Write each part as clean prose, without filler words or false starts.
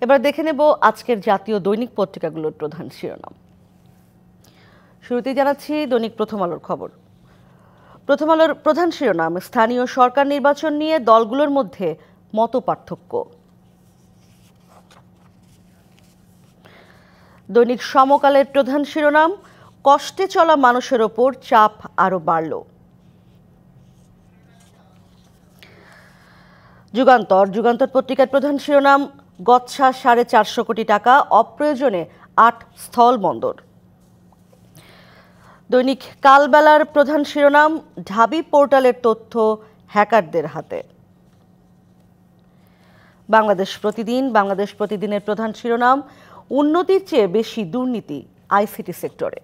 এবার দেখে নেব আজকের জাতীয় দৈনিক পত্রিকাগুলোর প্রধান শিরোনাম। শুরুতেই জানাচ্ছি দৈনিক প্রথম আলোর খবর। প্রথম আলোর প্রধান শিরোনাম, স্থানীয় সরকার নির্বাচন নিয়ে দলগুলোর মধ্যে মতপার্থক্য। দৈনিক সমকালের প্রধান শিরোনাম, কষ্টে চলা মানুষের ওপর চাপ আরও বাড়ল। যুগান্তর পত্রিকার প্রধান শিরোনাম, গচ্ছা 450 কোটি টাকা, অপ্রয়োজনে 8 স্থল বন্দর। দৈনিক কালবেলার প্রধান শিরোনাম, ঢাবি পোর্টালের তথ্য হ্যাকারদের হাতে। বাংলাদেশ প্রতিদিনের প্রধান শিরোনাম, উন্নতির চেয়ে বেশি দুর্নীতি আইসিটি সেক্টরে।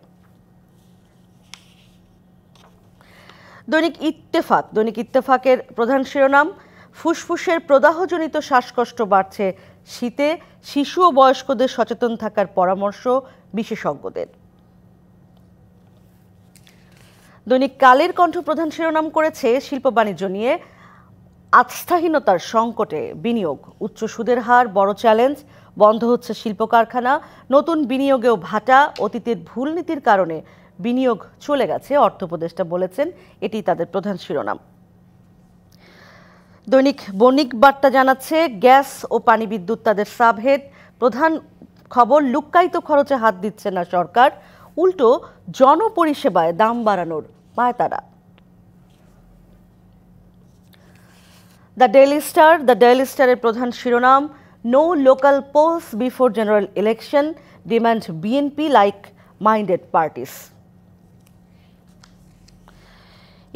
দৈনিক ইত্তেফাকের প্রধান শিরোনাম, ফুসফুসের প্রদাহজনিত শ্বাসকষ্ট বাড়ছে শীতে, শিশু ও বয়স্কদের সচেতন থাকার পরামর্শ বিশেষজ্ঞদের। দৈনিক কালের কণ্ঠ প্রধান শিরোনাম করেছে, শিল্প বাণিজ্য নিয়ে আস্থাহীনতার সংকটে বিনিয়োগ, উচ্চ সুদের হার বড় চ্যালেঞ্জ, বন্ধ হচ্ছে শিল্প কারখানা, নতুন বিনিয়োগেও ভাটা, অতীতের ভুল নীতির কারণে বিনিয়োগ চলে গেছে, অর্থ উপদেষ্টা বলেছেন, এটি তাদের প্রধান শিরোনাম। দৈনিক বণিক বার্তা জানাচ্ছে, গ্যাস ও পানি বিদ্যুৎ তাদের সাবহেড। প্রধান খবর, লুক্কায়িত খরচে হাত দিচ্ছে না সরকার, উল্টো জনপরিষেবায় দাম বাড়ানোর পায়তারা। দ্য ডেইলি স্টারের প্রধান শিরোনাম, no local polls before general election, demand BNP like minded parties.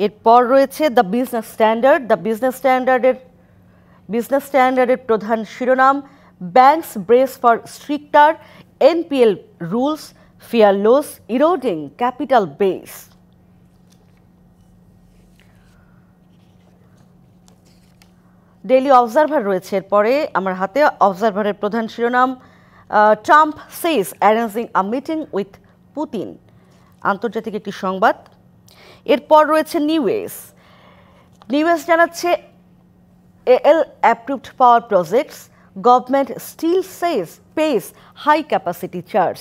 এরপর রয়েছে দ্য বিজনেস স্ট্যান্ডার্ডের প্রধান শিরোনাম, banks brace for stricter NPL rules, fear loss eroding capital base. Daily observer রয়েছে এরপরে আমার হাতে। অবজারভারের প্রধান শিরোনাম, Trump says arranging a meeting with Putin, আন্তর্জাতিক একটি সংবাদ। এরপর রয়েছে নিউএস জানাচ্ছে, AL approved power projects, government still says pays high capacity charge.